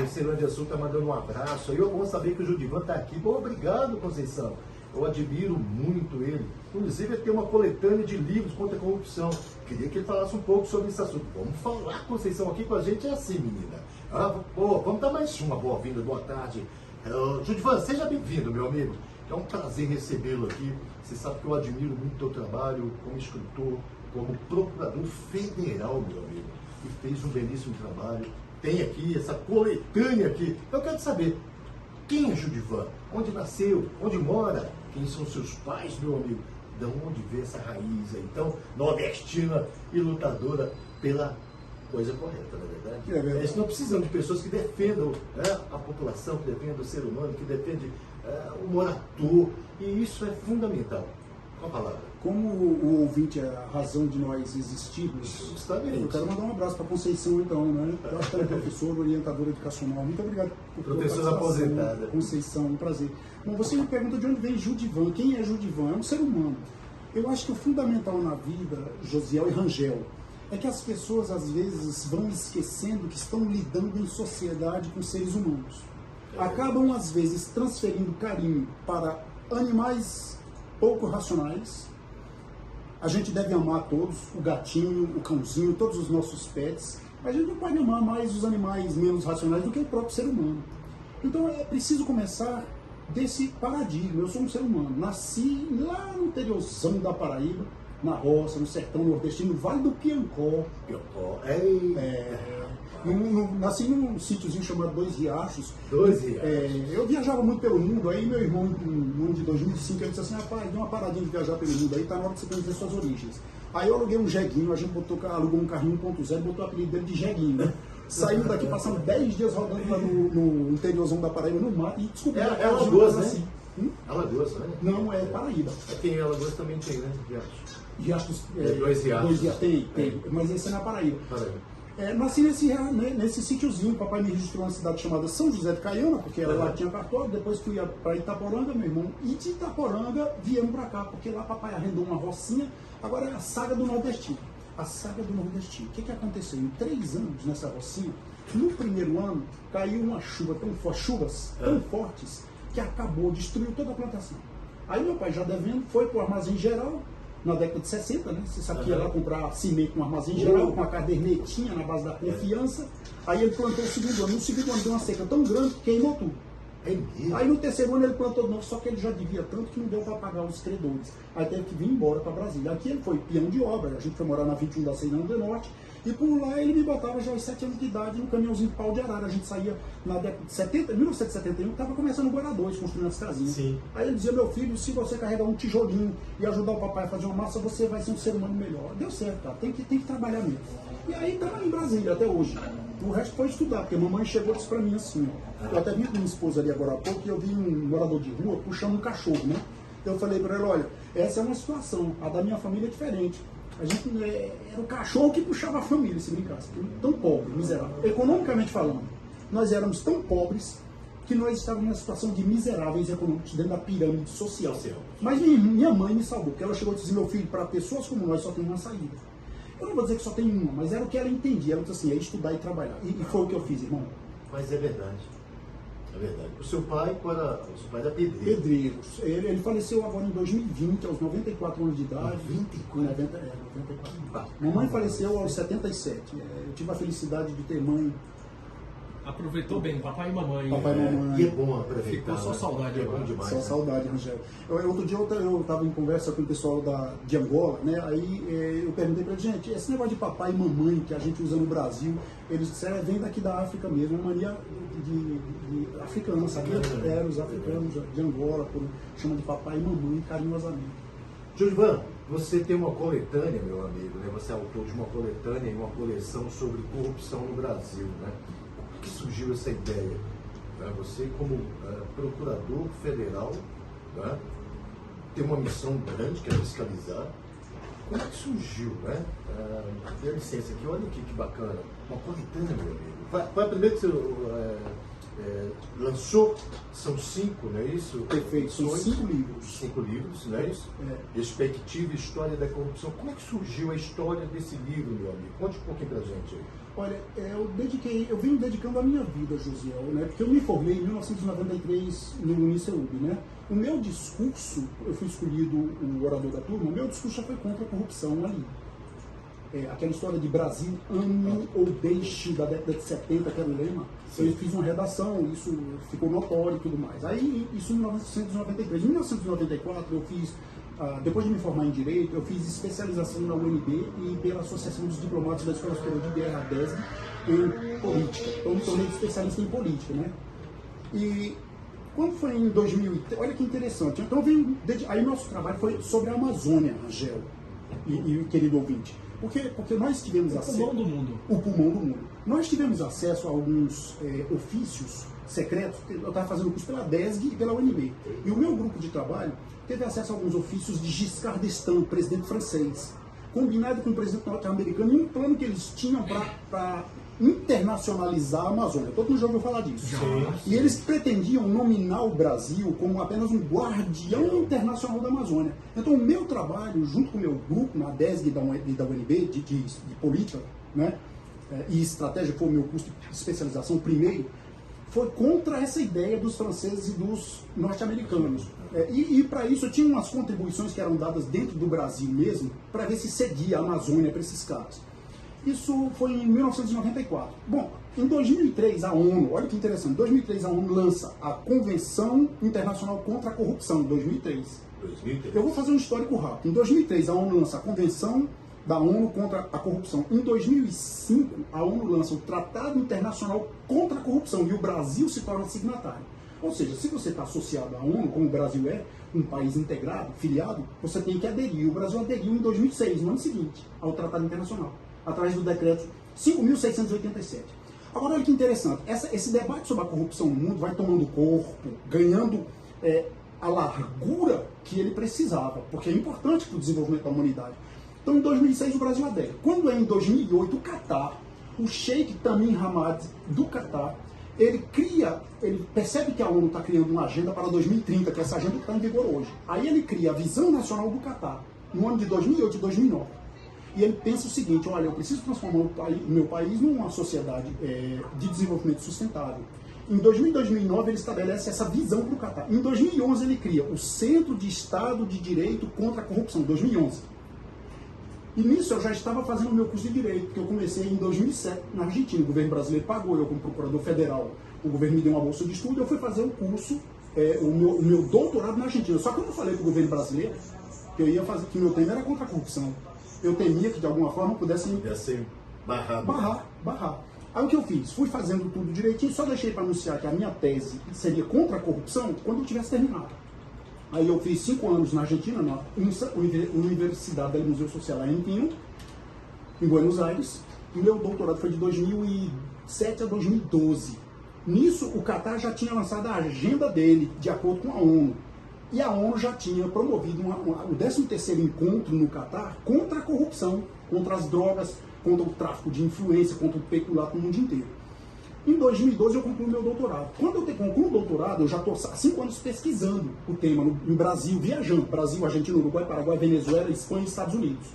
Ceilândia Sul está mandando um abraço. Aí eu vou saber que o Judivan está aqui. Bom, obrigado, Conceição. Eu admiro muito ele. Inclusive, ele tem uma coletânea de livros contra a corrupção. Queria que ele falasse um pouco sobre esse assunto. Vamos falar, Conceição, aqui com a gente é assim, menina. Vamos dar mais uma boa-vinda, boa tarde. Judivan, seja bem-vindo, meu amigo. É um prazer recebê-lo aqui. Você sabe que eu admiro muito o teu trabalho como escritor, como procurador federal, meu amigo. E fez um belíssimo trabalho. Tem aqui essa coletânea aqui. Eu quero saber, quem é Judivan? Onde nasceu? Onde mora? Quem são seus pais, meu amigo? De onde veio essa raiz aí, tão nordestina e lutadora pela coisa correta, não é verdade? É verdade. Eles não precisam de pessoas que defendam a população, que defendam o ser humano, que defendem o morador. E isso é fundamental. Com a palavra. Como o ouvinte é a razão de nós existirmos, Justamente. eu quero mandar um abraço para a Conceição, então, né? Eu acho que ela é professora, orientadora educacional. Muito obrigado por Professora aposentada. Conceição, um prazer. Bom, você me pergunta de onde vem Judivan. Quem é Judivan? É um ser humano. Eu acho que o fundamental na vida, Josiel e Rangel, é que as pessoas, às vezes, vão esquecendo que estão lidando em sociedade com seres humanos. Acabam, às vezes, transferindo carinho para animais pouco racionais. A gente deve amar todos, o gatinho, o cãozinho, todos os nossos pets, mas a gente não pode amar mais os animais menos racionais do que o próprio ser humano. Então é preciso começar desse paradigma. Eu sou um ser humano, nasci lá no interiorzão da Paraíba, na roça, no sertão nordestino, no Vale do Piancó. Nasci num sítiozinho chamado Dois Riachos. Dois Riachos. Eu viajava muito pelo mundo, aí meu irmão, no ano de 2005, ele disse assim, rapaz, deu uma paradinha de viajar pelo mundo aí, tá na hora de você conhecer suas origens. Aí eu aluguei um jeguinho, a gente alugou um carrinho 1.0 e botou o apelido dele de jeguinho, né? Saímos daqui, passamos 10 dias rodando lá no interiorzão da Paraíba, no mar, e descobrimos É Alagoas, né? assim. Alagoas, né? Não, é Paraíba. Aqui em Alagoas também tem, né? Riachos, Dois Riachos. Tem, mas esse é na Paraíba. Nasci nesse sítiozinho, papai me registrou uma cidade chamada São José de Caiana, porque lá tinha cartório, depois fui para Itaporanga, meu irmão, e de Itaporanga viemos para cá, porque lá papai arrendou uma rocinha, agora é a saga do Nordestino. A saga do Nordestino. O que aconteceu? Em 3 anos nessa rocinha, no primeiro ano, caiu uma chuva chuvas tão fortes, que acabou, destruiu toda a plantação. Aí meu pai, já devendo, foi para o armazém geral, na década de 60, né? Você sabe que ia lá comprar cimento no armazém geral, com uma cadernetinha na base da confiança. Aí ele plantou o segundo ano. No segundo ano deu uma seca tão grande que queimou tudo. Aí no terceiro ano ele plantou de novo, só que ele já devia tanto que não deu para pagar os credores. Aí teve que vir embora para Brasília. Aqui ele foi peão de obra, a gente foi morar na 21 da Ceilândia do Norte, e por lá ele me botava já aos 7 anos de idade no caminhãozinho de pau de arara. A gente saía na década de 1971, estava começando o Guará 2, construindo as casinhas. Sim. Aí ele dizia, meu filho, se você carregar um tijolinho e ajudar o papai a fazer uma massa, você vai ser um ser humano melhor. Deu certo, cara, tem que trabalhar mesmo. E aí estamos em Brasília até hoje. O resto foi estudar, porque a mamãe chegou e disse pra mim assim, ó, eu até vi com minha esposa ali agora há pouco, e eu vi um morador de rua puxando um cachorro, né? Eu falei pra ela, olha, essa é uma situação, a da minha família é diferente. A gente era o cachorro que puxava a família, se brincasse, tão pobre, miserável. Economicamente falando, nós éramos tão pobres que nós estávamos numa situação de miseráveis econômicos dentro da pirâmide social. Mas minha mãe me salvou, porque ela chegou e disse, meu filho, para pessoas como nós só tem uma saída. Eu não vou dizer que só tem uma, mas era o que ela entendia. Ela disse assim, é estudar e trabalhar. E foi o que eu fiz, irmão. Mas é verdade. É verdade. O seu pai era pedreiro. Pedreiro. Ele faleceu agora em 2020, aos 94 anos de idade. 94? 94. Mamãe faleceu aos 77. Eu tive a felicidade de ter mãe. Aproveitou bem, papai e mamãe. Papai e mamãe. E é bom aproveitar. Ficou só saudade é agora. bom demais. Só saudade, Rangel. Outro dia eu estava em conversa com o pessoal de Angola, né? Aí eu perguntei para eles, gente, esse negócio de papai e mamãe que a gente usa no Brasil, eles disseram, vem daqui da África mesmo, é uma mania de africana, sabia? Os africanos de Angola, chamam de papai e mamãe carinhosamente. Judivan, você tem uma coletânea, meu amigo, né? Você é autor de uma coletânea e uma coleção sobre corrupção no Brasil, né? Como que surgiu essa ideia? Você, como procurador federal, né? Tem uma missão grande que é fiscalizar. Como é que surgiu, né? Dê licença aqui, olha aqui que bacana. Uma coletânea, meu amigo. Foi a primeira que você lançou, são 5, não é isso? Perfeito, são 5 livros. 5 livros, não é isso? Perspectiva e História da Corrupção. Como é que surgiu a história desse livro, meu amigo? Conte um pouquinho pra gente aí. Olha, eu venho dedicando a minha vida, Josiel, né? Porque eu me formei em 1993 no UniCeub, né? O meu discurso, eu fui escolhido o orador da turma, o meu discurso já foi contra a corrupção ali. Aquela história de Brasil, ame ou deixe, da década de 70, que era o lema, eu fiz uma redação, isso ficou notório e tudo mais. Aí, isso em 1993. Em 1994, eu fiz, depois de me formar em Direito, eu fiz especialização na UNB e pela Associação dos Diplomatas da Escola Superior de Guerra, a DESG, em Política. Então, eu me tornei especialista em Política, né? E quando foi em 2003, olha que interessante, então aí nosso trabalho foi sobre a Amazônia, Angel e querido ouvinte. Porque nós tivemos acesso... O pulmão do mundo. O pulmão do mundo. Nós tivemos acesso a alguns ofícios secretos. Eu estava fazendo curso pela DESG e pela UNB. E o meu grupo de trabalho teve acesso a alguns ofícios de Giscard d'Estaing, presidente francês, combinado com o presidente norte-americano, em um plano que eles tinham para internacionalizar a Amazônia. Todo mundo já ouviu falar disso. E eles pretendiam nominar o Brasil como apenas um guardião internacional da Amazônia. Então, o meu trabalho, junto com o meu grupo, na DESG e da UNB, de política, né, e estratégia, foi o meu curso de especialização primeiro, foi contra essa ideia dos franceses e dos norte-americanos. E para isso, eu tinha umas contribuições que eram dadas dentro do Brasil mesmo, para ver se cedia a Amazônia para esses caras. Isso foi em 1994. Bom, em 2003 a ONU, olha que interessante, em 2003 a ONU lança a Convenção Internacional contra a Corrupção, 2003. Eu vou fazer um histórico rápido. Em 2003 a ONU lança a Convenção da ONU contra a Corrupção. Em 2005 a ONU lança o Tratado Internacional contra a Corrupção e o Brasil se torna signatário. Ou seja, se você está associado à ONU, como o Brasil é, um país integrado, filiado, você tem que aderir. O Brasil aderiu em 2006, no ano seguinte, ao Tratado Internacional, através do decreto 5.687. Agora, olha que interessante, esse debate sobre a corrupção no mundo vai tomando corpo, ganhando a largura que ele precisava, porque é importante para o desenvolvimento da humanidade. Então, em 2006, o Brasil adere. Quando é em 2008, o Catar, o Sheikh Tamim Hamad do Catar, ele percebe que a ONU está criando uma agenda para 2030, que essa agenda está em vigor hoje. Aí ele cria a Visão Nacional do Catar, no ano de 2008 e 2009. E ele pensa o seguinte, olha, eu preciso transformar o meu país numa sociedade de desenvolvimento sustentável. Em 2009 ele estabelece essa visão para o Catar. Em 2011 ele cria o Centro de Estado de Direito contra a Corrupção, 2011. E nisso eu já estava fazendo o meu curso de Direito, porque eu comecei em 2007 na Argentina. O governo brasileiro pagou, eu como procurador federal, o governo me deu uma bolsa de estudo, eu fui fazer o curso, o meu doutorado na Argentina. Só que eu não falei para o governo brasileiro que eu ia fazer, que meu tema era contra a corrupção. Eu temia que de alguma forma pudessem barrar. Aí o que eu fiz? Fui fazendo tudo direitinho, só deixei para anunciar que a minha tese seria contra a corrupção quando eu tivesse terminado. Aí eu fiz 5 anos na Argentina, na Universidade do Museu Social Argentino, em Buenos Aires, e meu doutorado foi de 2007 a 2012. Nisso, o Catar já tinha lançado a agenda dele, de acordo com a ONU. E a ONU já tinha promovido o 13º encontro no Catar contra a corrupção, contra as drogas, contra o tráfico de influência, contra o peculato no mundo inteiro. Em 2012 eu concluí meu doutorado. Quando eu concluo o doutorado, eu já estou há 5 anos pesquisando o tema no Brasil, viajando. Brasil, Argentina, Uruguai, Paraguai, Venezuela, Espanha e Estados Unidos.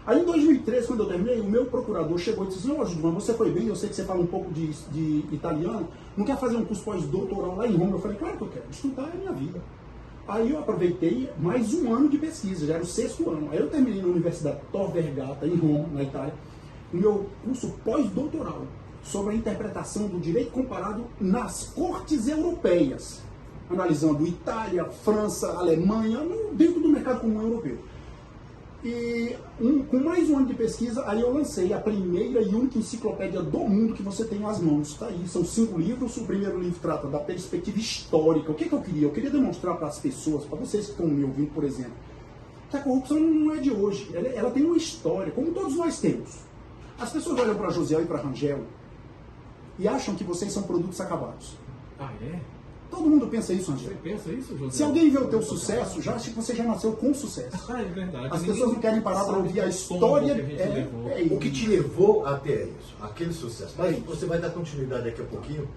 Aí em 2013, quando eu terminei, o meu procurador chegou e disse, não, Gilvan, você foi bem, eu sei que você fala um pouco de italiano, não quer fazer um curso pós-doutoral lá em Roma? Eu falei, claro que eu quero, estudar é a minha vida. Aí eu aproveitei mais 1 ano de pesquisa, já era o 6º ano. Aí eu terminei na Universidade Tor Vergata, em Roma, na Itália, o meu curso pós-doutoral sobre a interpretação do direito comparado nas cortes europeias, analisando Itália, França, Alemanha, dentro do mercado comum europeu. E com mais 1 ano de pesquisa, aí eu lancei a primeira e única enciclopédia do mundo que você tem às mãos. Tá aí, são 5 livros. O primeiro livro trata da perspectiva histórica. O que eu queria? Eu queria demonstrar para as pessoas, para vocês que estão me ouvindo, por exemplo, que a corrupção não é de hoje. Ela tem uma história, como todos nós temos. As pessoas olham para Josiel e para Rangel e acham que vocês são produtos acabados. Ah, é? Todo mundo pensa isso, Angel. Você pensa isso, José? Se alguém vê o teu sucesso, já acha que você já nasceu com sucesso. Ah, é verdade. As pessoas não querem parar para ouvir a história. O que te levou até isso, aquele sucesso. Mas você vai dar continuidade daqui a pouquinho.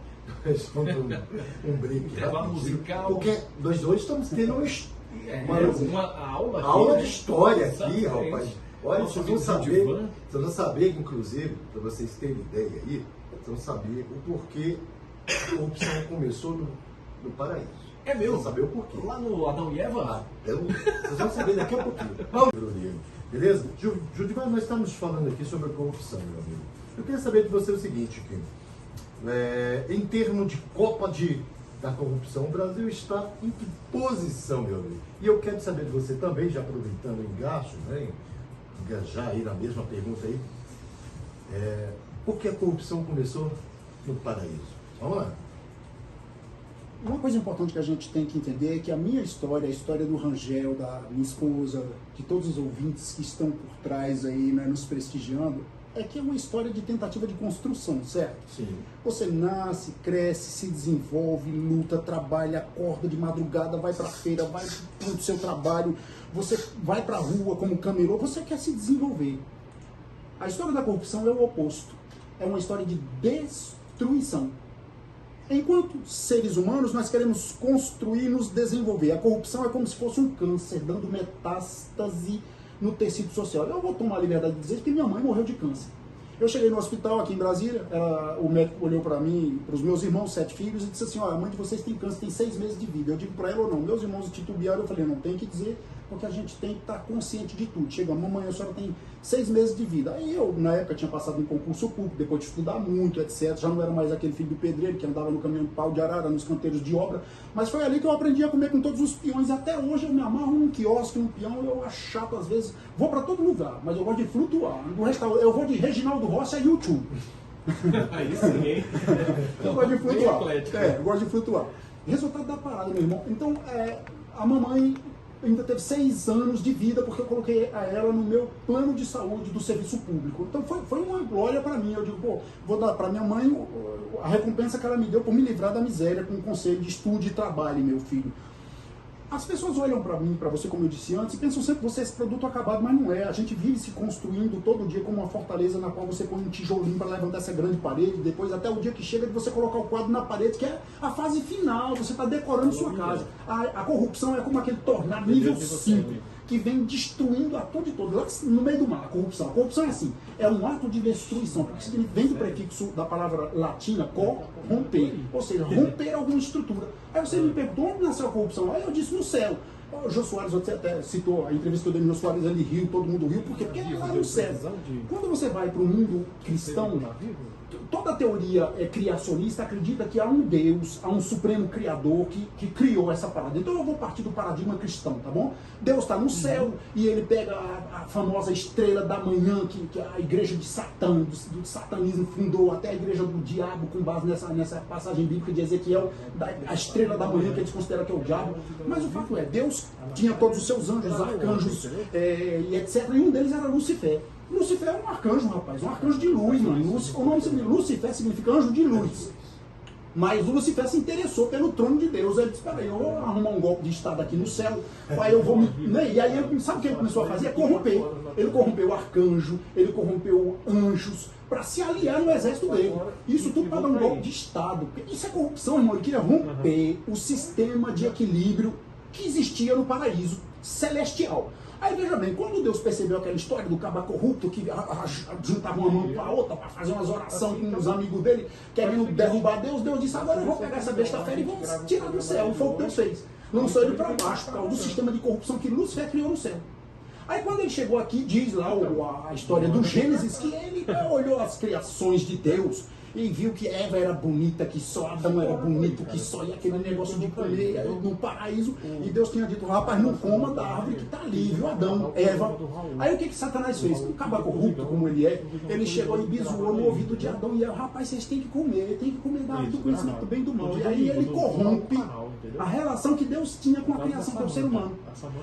Um break. Musical. Porque nós dois estamos tendo uma uma aula de história aqui, exatamente. rapaz. Olha, Nosso vocês vão amigo Gildivan. vocês vão saber, inclusive, para vocês terem ideia aí, vocês vão saber o porquê a corrupção começou no paraíso. É mesmo? Vocês vão saber o porquê. Lá no Adão e Eva? Vocês vão saber daqui a pouquinho. Vamos, Bruninho. Beleza? Judivan, nós estamos falando aqui sobre a corrupção, meu amigo. Eu queria saber de você o seguinte, Kim. Em termos de da corrupção, o Brasil está em que posição, meu amigo? E eu quero saber de você também, já aproveitando o engajo, né? Engajar aí na mesma pergunta aí. Por que a corrupção começou no paraíso? Vamos lá. Uma coisa importante que a gente tem que entender é que a minha história, a história do Rangel, da minha esposa, de todos os ouvintes que estão por trás aí, né, nos prestigiando, é que é uma história de tentativa de construção, certo? Sim. Você nasce, cresce, se desenvolve, luta, trabalha, acorda de madrugada, vai pra feira, vai pro seu trabalho, você vai pra rua como camelô, você quer se desenvolver. A história da corrupção é o oposto. É uma história de destruição. Enquanto seres humanos, nós queremos construir e nos desenvolver. A corrupção é como se fosse um câncer, dando metástase no tecido social. Eu vou tomar a liberdade de dizer que minha mãe morreu de câncer. Eu cheguei no hospital aqui em Brasília, o médico olhou para mim, para os meus irmãos, 7 filhos, e disse assim, olha, a mãe de vocês tem câncer, tem 6 meses de vida. Eu digo para ela ou não, meus irmãos titubearam, eu falei, não tem que dizer, porque a gente tem que estar consciente de tudo. Chega, mamãe, a senhora tem 6 meses de vida. Aí eu, na época, tinha passado um concurso público, depois de estudar muito, etc. Já não era mais aquele filho do pedreiro que andava no caminhão de pau de arara, nos canteiros de obra, mas foi ali que eu aprendi a comer com todos os peões. Até hoje eu me amarro num quiosque, num peão, eu acho chato às vezes. Vou para todo lugar, mas eu gosto de flutuar. No restaurante, eu vou de Reginaldo Rossi a YouTube. Aí sim, hein? Eu gosto de flutuar. Bem eclético. Eu gosto de flutuar. Resultado da parada, meu irmão. Então, a mamãe ainda teve 6 anos de vida porque eu coloquei a ela no meu plano de saúde do serviço público. Então foi uma glória para mim. Eu digo, pô, vou dar para minha mãe a recompensa que ela me deu por me livrar da miséria com o conselho de estude e trabalhe, meu filho. As pessoas olham para mim, para você, como eu disse antes, e pensam sempre que você é esse produto acabado, mas não é. A gente vive se construindo todo dia como uma fortaleza na qual você põe um tijolinho para levantar essa grande parede, depois até o dia que chega de você colocar o quadro na parede, que é a fase final, você está decorando sua casa. A corrupção é como aquele tornado nível 5, que vem destruindo a tudo e todo, lá no meio do mar, a corrupção. A corrupção é assim, é um ato de destruição, porque vem do prefixo da palavra latina, corromper, ou seja, romper alguma estrutura. Aí você me perguntou, onde nasceu a corrupção? Aí eu disse, no céu. O Jô Soares, você até citou a entrevista que eu dei no Jô Soares, ele riu, todo mundo riu, por quê? Porque é lá no céu. Quando você vai para o mundo cristão, toda a teoria criacionista acredita que há um Deus, há um supremo criador que criou essa parada. Então eu vou partir do paradigma cristão, tá bom? Deus está no céu e ele pega a famosa estrela da manhã que a igreja de Satã, do satanismo fundou, até a igreja do diabo, com base nessa passagem bíblica de Ezequiel, a estrela da manhã que eles consideram que é o diabo. Mas o fato é, Deus tinha todos os seus anjos, arcanjos e etc. E um deles era Lucifer. Lucifer é um arcanjo, rapaz, um arcanjo de luz, mano. O nome de Lucifer significa anjo de luz. Mas o Lucifer se interessou pelo trono de Deus. Ele disse, peraí, eu vou arrumar um golpe de estado aqui no céu, aí eu vou me... E aí ele, sabe o que ele começou a fazer? É corromper. Ele corrompeu o arcanjo, ele corrompeu anjos, para se aliar no exército dele. Isso tudo para dar um golpe de estado. Isso é corrupção, irmão. Ele queria romper o sistema de equilíbrio que existia no paraíso celestial. Aí veja bem, quando Deus percebeu aquela história do caba corrupto que juntava uma mão com a outra para fazer umas orações com os amigos dele, querendo derrubar Deus, Deus disse, agora eu vou pegar essa besta fera e vou tirar do céu. E foi o que Deus fez. Lançou ele para baixo, por causa do sistema de corrupção que Lúcifer criou no céu. Aí quando ele chegou aqui, diz lá a história do Gênesis, que ele olhou as criações de Deus e viu que Eva era bonita, que só Adão era bonito, que só ia aquele negócio de comer no paraíso. E Deus tinha dito, rapaz, não coma da árvore que está ali, viu, Adão, Eva. Aí o que Satanás fez? Um caba corrupto como ele é, ele chegou e bisoou no ouvido de Adão e Eva, rapaz, vocês têm que comer da árvore do conhecimento do bem e do mal. E aí ele corrompe a relação que Deus tinha com a criação, que é o ser humano.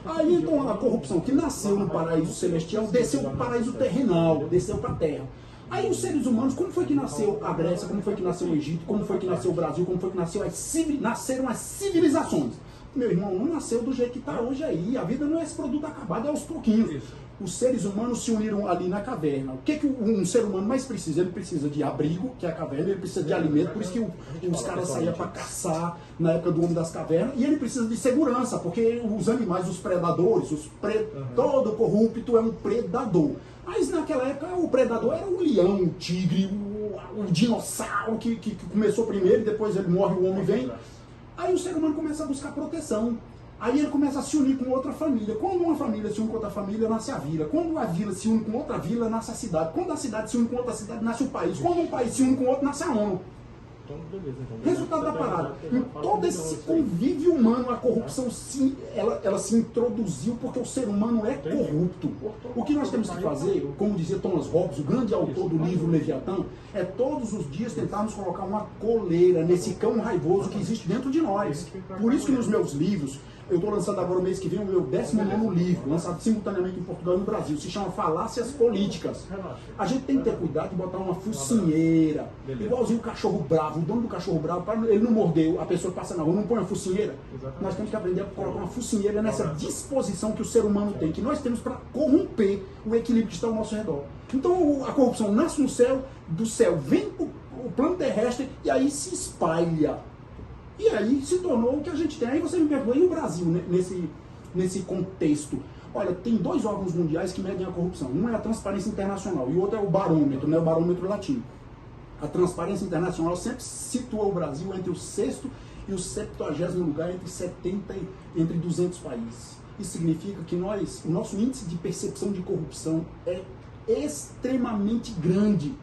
Aí então a corrupção que nasceu no paraíso celestial, desceu para o paraíso terrenal, desceu para a terra. Aí os seres humanos, como foi que nasceu a Grécia, como foi que nasceu o Egito, como foi que nasceu o Brasil, como foi que nasceram as civilizações? Meu irmão, não nasceu do jeito que está hoje aí. A vida não é esse produto acabado, é aos pouquinhos. os seres humanos se uniram ali na caverna. O que um ser humano mais precisa? Ele precisa de abrigo, que é a caverna, ele precisa de alimento, por isso que os caras saíam para caçar na época do Homem das Cavernas, e ele precisa de segurança, porque os animais, os predadores, todo corrupto é um predador. Mas naquela época o predador era o leão, o tigre, o dinossauro que começou primeiro, depois ele morre, o homem vem. Aí o ser humano começa a buscar proteção. Aí ele começa a se unir com outra família. Quando uma família se une com outra família, nasce a vila. Quando a vila se une com outra vila, nasce a cidade. Quando a cidade se une com outra cidade, nasce o país. Quando um país se une com outro, nasce a ONU. Resultado da parada. Em todo esse convívio humano, a corrupção ela se introduziu porque o ser humano é corrupto. O que nós temos que fazer, como dizia Thomas Hobbes, o grande autor do livro Leviatã, é todos os dias tentarmos colocar uma coleira nesse cão raivoso que existe dentro de nós. Por isso que nos meus livros, eu estou lançando agora o mês que vem o meu 19º livro, lançado simultaneamente em Portugal e no Brasil, se chama Falácias Políticas. A gente tem que ter cuidado de botar uma focinheira, igualzinho o cachorro bravo, o dono do cachorro bravo, para ele não morder a pessoa que passa na rua, não põe uma focinheira. Nós temos que aprender a colocar uma focinheira nessa disposição que o ser humano tem, que nós temos para corromper o equilíbrio que está ao nosso redor. Então a corrupção nasce no céu, do céu vem para o plano terrestre e aí se espalha. E aí se tornou o que a gente tem. Aí você me perguntou, e o Brasil, né, nesse contexto? Olha, tem 2 órgãos mundiais que medem a corrupção. Um é a Transparência Internacional e o outro é o Barômetro, né, o Barômetro Latino. A Transparência Internacional sempre situa o Brasil entre o 6º e o 70º lugar entre 200 países. Isso significa que o nosso índice de percepção de corrupção é extremamente grande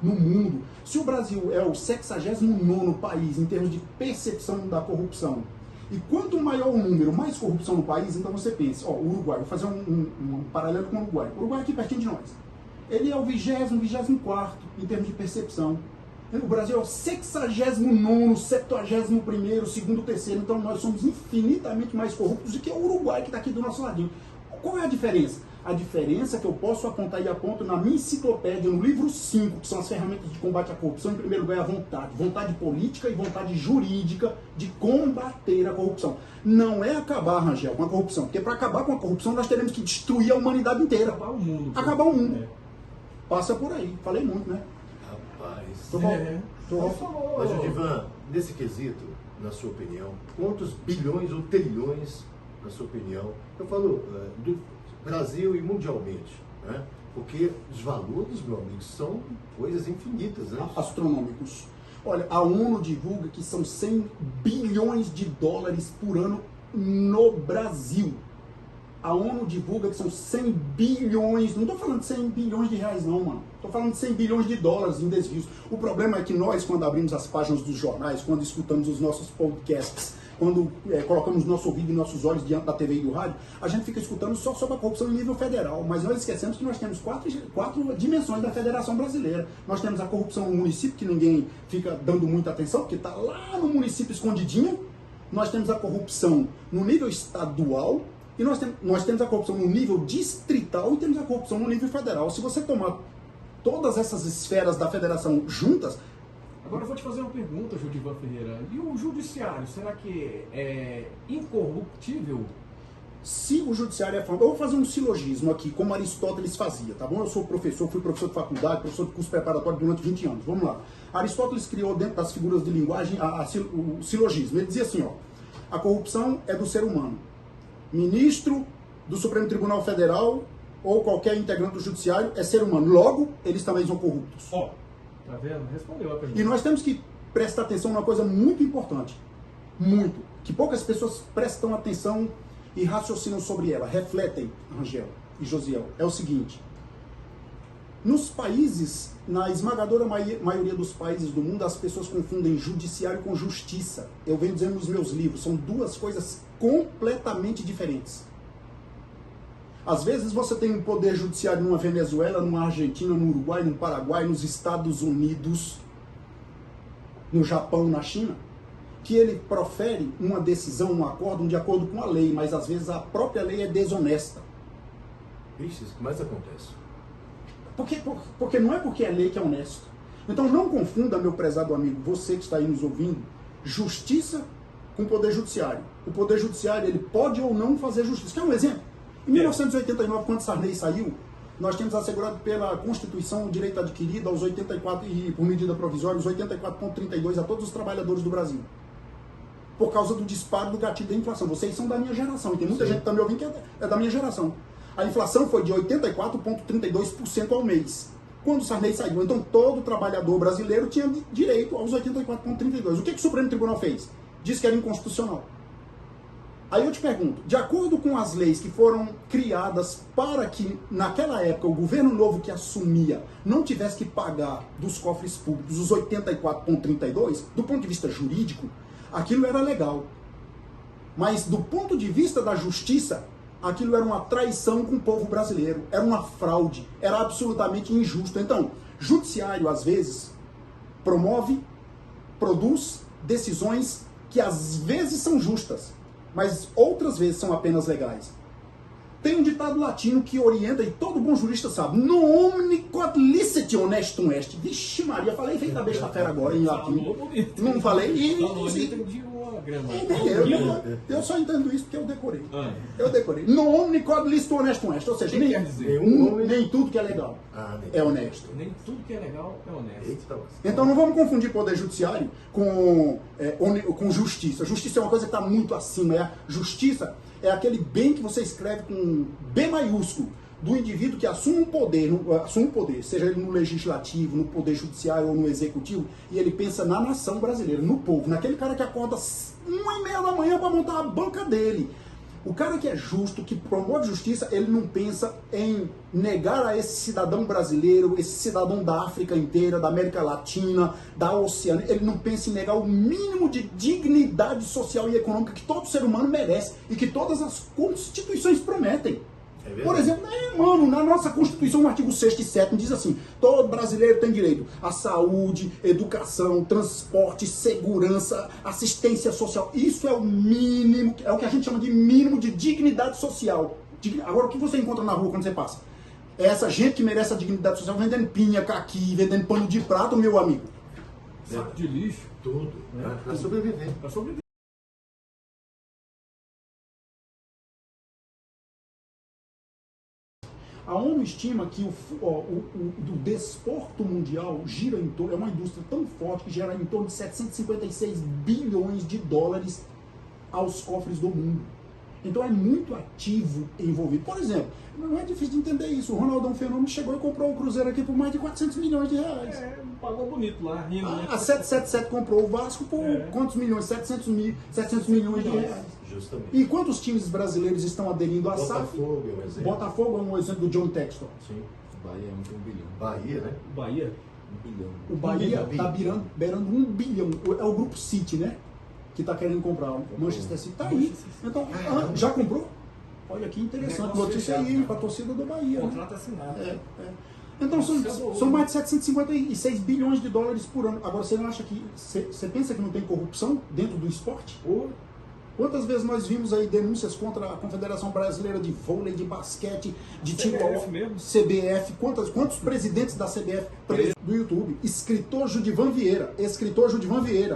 no mundo. Se o Brasil é o 69º país em termos de percepção da corrupção, e quanto maior o número, mais corrupção no país, então você pensa, o Uruguai, vou fazer um paralelo com o Uruguai. O Uruguai é aqui pertinho de nós. Ele é o 24º em termos de percepção. O Brasil é o 69º, 71º, 2º, 3º, então nós somos infinitamente mais corruptos do que o Uruguai, que está aqui do nosso ladinho. Qual é a diferença? A diferença que eu posso apontar e aponto na minha enciclopédia, no livro 5, que são as ferramentas de combate à corrupção, em primeiro lugar é a vontade. Vontade política e vontade jurídica de combater a corrupção. Não é acabar, Rangel, com a corrupção. Porque para acabar com a corrupção nós teremos que destruir a humanidade inteira. Acabar o mundo. Acabar o mundo. Passa por aí. Falei muito, né? Rapaz. Tô bom. Mas, Judivan, nesse quesito, na sua opinião, quantos bilhões ou trilhões, na sua opinião, eu falo do Brasil e mundialmente, né? Porque os valores, meu amigo, são coisas infinitas, né? Astronômicos. Olha, a ONU divulga que são 100 bilhões de dólares por ano no Brasil. A ONU divulga que são 100 bilhões, não estou falando de 100 bilhões de reais não, mano. Estou falando de 100 bilhões de dólares em desvios. O problema é que nós, quando abrimos as páginas dos jornais, quando escutamos os nossos podcasts, quando colocamos nosso ouvido e nossos olhos diante da TV e do rádio, a gente fica escutando só sobre a corrupção em nível federal, mas nós esquecemos que nós temos quatro dimensões da Federação Brasileira. Nós temos a corrupção no município, que ninguém fica dando muita atenção, porque está lá no município escondidinho. Nós temos a corrupção no nível estadual, e nós temos a corrupção no nível distrital e temos a corrupção no nível federal. Se você tomar todas essas esferas da federação juntas... Agora eu vou te fazer uma pergunta, Judivan Ferreira. E o judiciário, será que é incorruptível? Se o judiciário é formal... Eu vou fazer um silogismo aqui, como Aristóteles fazia, tá bom? Eu sou professor, fui professor de faculdade, professor de curso preparatório durante 20 anos. Vamos lá. Aristóteles criou dentro das figuras de linguagem o silogismo. Ele dizia assim, ó, a corrupção é do ser humano. Ministro do Supremo Tribunal Federal ou qualquer integrante do judiciário é ser humano. Logo, eles também são corruptos. Ó, tá vendo? Respondeu a pergunta. E nós temos que prestar atenção numa coisa muito importante. Muito. Que poucas pessoas prestam atenção e raciocinam sobre ela. Refletem, Rangel e Josiel. É o seguinte. Nos países, na esmagadora maioria dos países do mundo, as pessoas confundem judiciário com justiça. Eu venho dizendo nos meus livros, são duas coisas completamente diferentes. Às vezes você tem um poder judiciário numa Venezuela, numa Argentina, no Uruguai, no Paraguai, nos Estados Unidos, no Japão, na China, que ele profere uma decisão, um acórdão de acordo com a lei, mas às vezes a própria lei é desonesta. Isso que mais acontece. Porque não é porque é lei que é honesto. Então não confunda, meu prezado amigo, você que está aí nos ouvindo, justiça com poder judiciário. O poder judiciário, ele pode ou não fazer justiça. Quer um exemplo? Em 1989, quando Sarney saiu, nós tínhamos assegurado pela Constituição o direito adquirido aos 84 e por medida provisória, os 84,32 a todos os trabalhadores do Brasil. Por causa do disparo do gatilho da inflação. Vocês são da minha geração, e tem muita gente que está me ouvindo que é da minha geração. A inflação foi de 84,32% ao mês. Quando o Sarney saiu, então todo trabalhador brasileiro tinha direito aos 84,32. O que o Supremo Tribunal fez? Disse que era inconstitucional. Aí eu te pergunto, de acordo com as leis que foram criadas para que, naquela época, o governo novo que assumia não tivesse que pagar dos cofres públicos os 84,32, do ponto de vista jurídico, aquilo era legal. Mas do ponto de vista da justiça, aquilo era uma traição com o povo brasileiro, era uma fraude, era absolutamente injusto. Então, judiciário, às vezes, promove, produz decisões que às vezes são justas, mas outras vezes são apenas legais. Tem um ditado latino que orienta, e todo bom jurista sabe, no omni quod licet honestum est. Vixe Maria, falei feita besta fera agora em latim. Não falei? Eu só entendo isso porque eu decorei. Eu decorei. No omni quod licet honestum est. Ou seja, nem tudo que é legal é honesto. Nem tudo que é legal é honesto. Então não vamos confundir poder judiciário com justiça. Justiça é uma coisa que está muito acima. Justiça é aquele bem que você escreve com B maiúsculo, do indivíduo que assume um poder, seja ele no legislativo, no poder judiciário ou no executivo, e ele pensa na nação brasileira, no povo, naquele cara que acorda 1h30 da manhã para montar a banca dele. O cara que é justo, que promove justiça, ele não pensa em negar a esse cidadão brasileiro, esse cidadão da África inteira, da América Latina, da Oceania, ele não pensa em negar o mínimo de dignidade social e econômica que todo ser humano merece e que todas as constituições prometem. Por exemplo, mano, na nossa Constituição, no artigo 6º e 7º, diz assim: todo brasileiro tem direito à saúde, educação, transporte, segurança, assistência social. Isso é o mínimo, é o que a gente chama de mínimo de dignidade social. Agora, o que você encontra na rua quando você passa? É essa gente que merece a dignidade social vendendo pinha, caqui, vendendo pano de prato, meu amigo. Saco de lixo. Tudo. Para sobreviver. Para sobreviver. A ONU estima que o desporto mundial gira em torno, é uma indústria tão forte que gera em torno de 756 bilhões de dólares aos cofres do mundo. Então é muito ativo envolvido. Por exemplo, não é difícil de entender isso. O Ronaldão Fenômeno chegou e comprou o Cruzeiro aqui por mais de 400 milhões de reais. Pagou bonito lá, rindo. A 777 comprou o Vasco por quantos milhões? 700 milhões de reais. Justamente. E quantos times brasileiros estão aderindo à SAF? Botafogo é um exemplo. Botafogo é um exemplo do John Textor. Sim. Bahia é 1 bilhão. Bahia, né? Bahia? 1 bilhão. O Bahia está beirando 1 bilhão. É o grupo City, né? Que está querendo comprar. O Manchester City está aí. Então, já comprou? Olha que interessante. Notícia aí para a torcida do Bahia. Contrato assinado. Então são mais de 756 bilhões de dólares por ano. Agora, você não acha que... Você pensa que não tem corrupção dentro do esporte? Quantas vezes nós vimos aí denúncias contra a Confederação Brasileira de Vôlei, de Basquete, de tiro ao CBF? Quantos presidentes da CBF presos do YouTube? Escritor Judivan Vieira.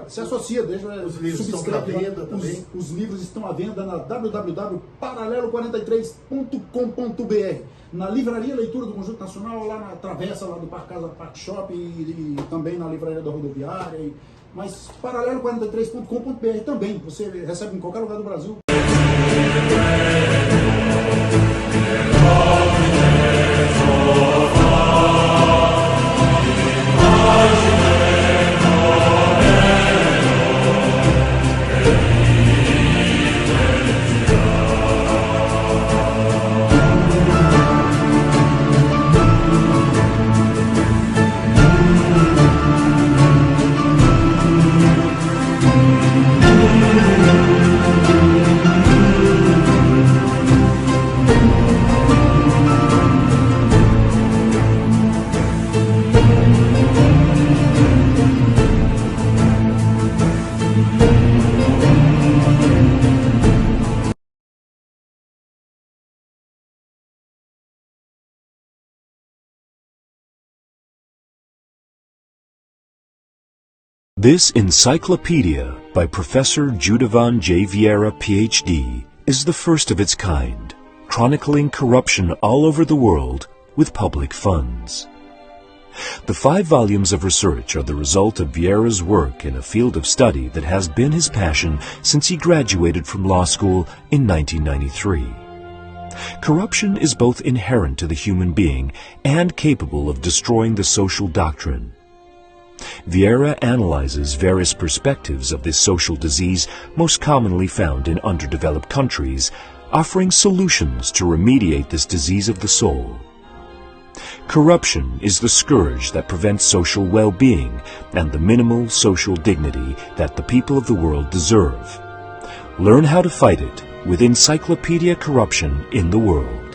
Se associa, deixa os livros estão à venda também. Os livros estão à venda na www.paralelo43.com.br. Na Livraria Leitura do Conjunto Nacional, lá na travessa lá do Parque Casa Park Shop e também na Livraria da Rodoviária. Mas paralelo43.com.br também, você recebe em qualquer lugar do Brasil. This encyclopedia by Professor Judivan J. Vieira, Ph.D., is the first of its kind. chronicling corruption all over the world with public funds. The 5 volumes of research are the result of Vieira's work in a field of study that has been his passion since he graduated from law school in 1993. Corruption is both inherent to the human being and capable of destroying the social doctrine. Vieira analyzes various perspectives of this social disease most commonly found in underdeveloped countries, offering solutions to remediate this disease of the soul. Corruption is the scourge that prevents social well-being and the minimal social dignity that the people of the world deserve. Learn how to fight it with Encyclopedia Corruption in the World.